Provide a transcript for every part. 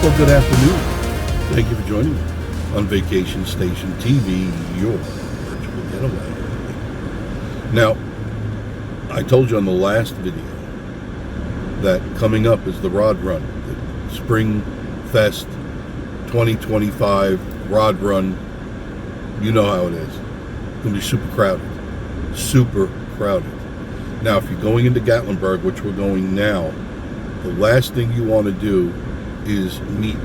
Well, good afternoon. Thank you for joining me on Vacation Station TV, your virtual getaway. Now, I told you on the last video that coming up is the Rod Run, the Spring Fest 2025 Rod Run. You know how it is. It's going to be super crowded. Super crowded. Now, if you're going into Gatlinburg, which we're going now, the last thing you want to do is meet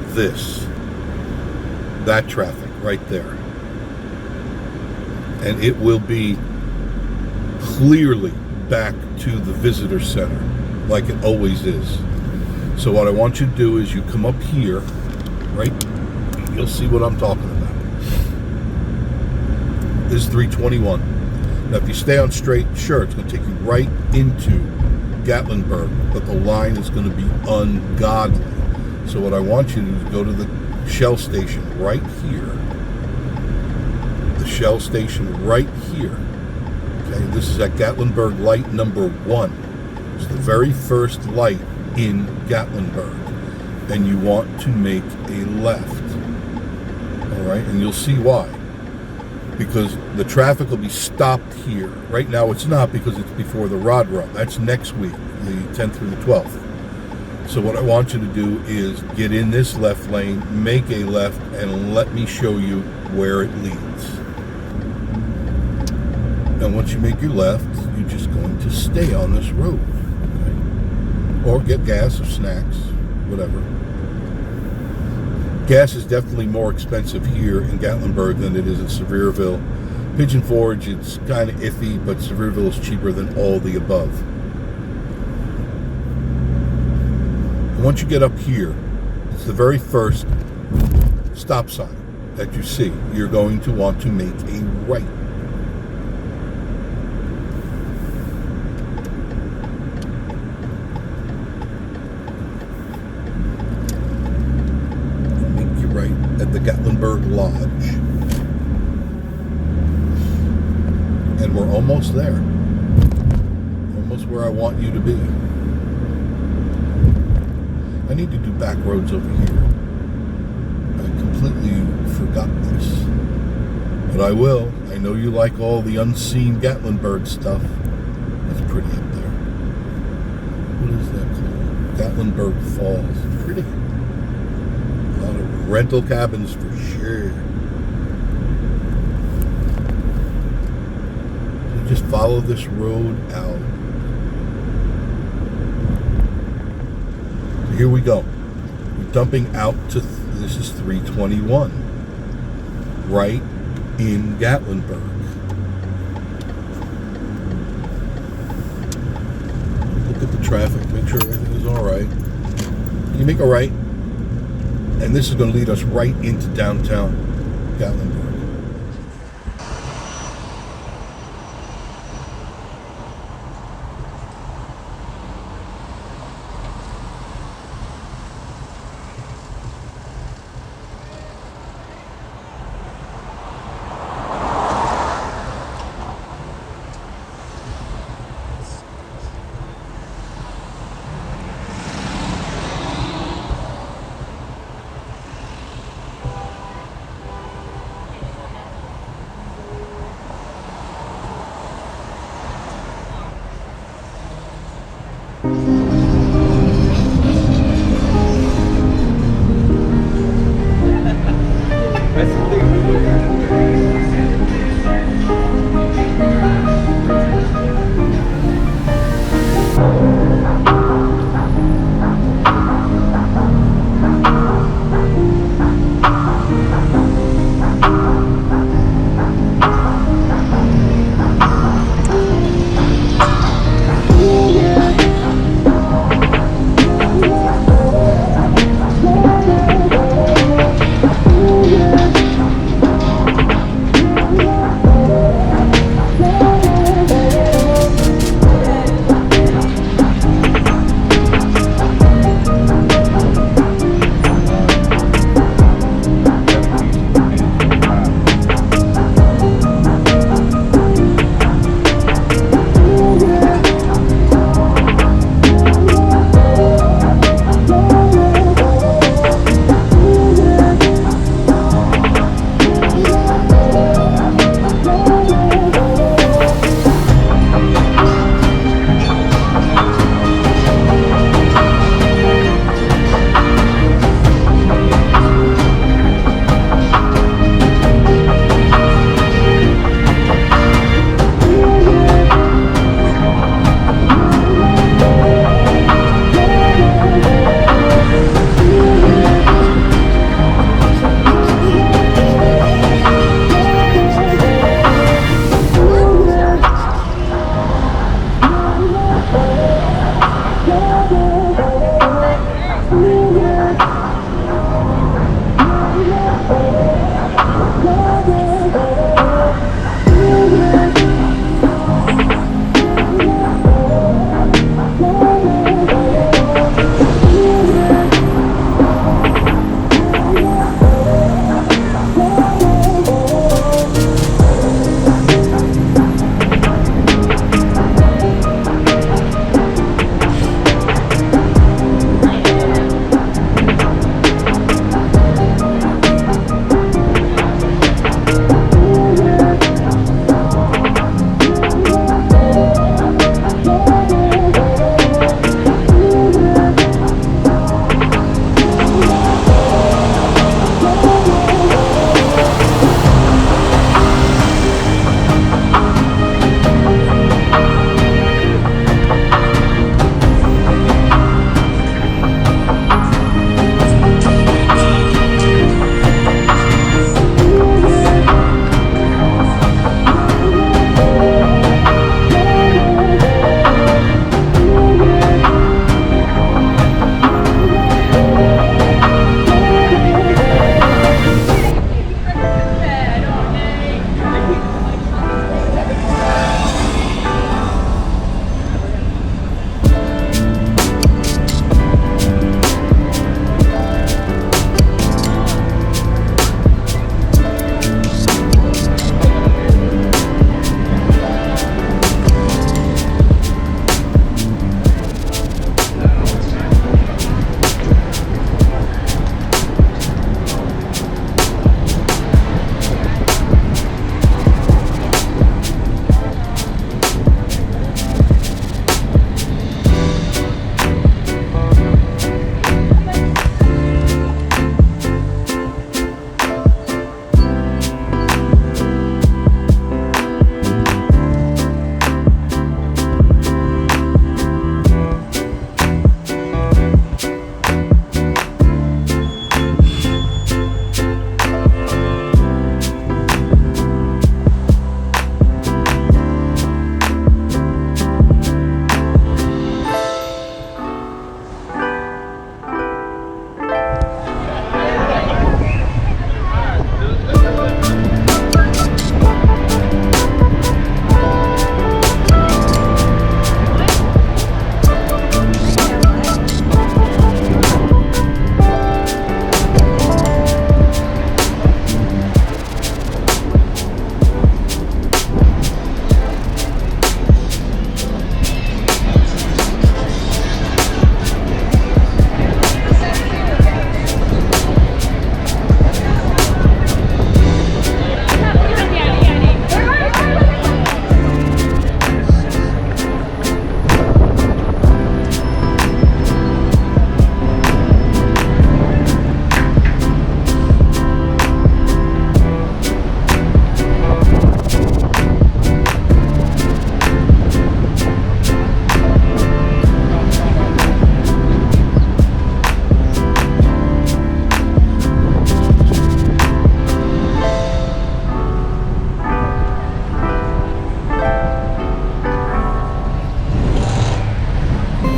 that traffic right there. And it will be clearly back to the visitor center, like it always is. So what I want you to do is you come up here, right? You'll see what I'm talking about. This is 321. Now, if you stay on straight, sure, it's going to take you right into Gatlinburg, but the line is going to be ungodly. So what I want you to do is go to the Shell station right here. The Shell station right here. Okay, this is at Gatlinburg light number 1. It's the very first light in Gatlinburg. And you want to make a left. All right, and you'll see why. Because the traffic will be stopped here. Right now it's not, because it's before the Rod Run. That's next week, the 10th through the 12th. So what I want you to do is get in this left lane, make a left, and let me show you where it leads. And once you make your left, you're just going to stay on this road. Okay? Or get gas or snacks, whatever. Gas is definitely more expensive here in Gatlinburg than it is in Sevierville. Pigeon Forge, it's kind of iffy, but Sevierville is cheaper than all the above. Once you get up here, it's the very first stop sign that you see. You're going to want to make a right. Make your right at the Gatlinburg Lodge. And we're almost there. Almost where I want you to be. I need to do back roads over here. I completely forgot this. But I will. I know you like all the unseen Gatlinburg stuff. That's pretty up there. What is that called? Gatlinburg Falls. Pretty. A lot of rental cabins for sure. You just follow this road out. Here we go. We're dumping out to, this is 321. Right in Gatlinburg. Look at the traffic, make sure everything is all right. You make a right, and this is going to lead us right into downtown Gatlinburg.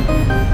Bye.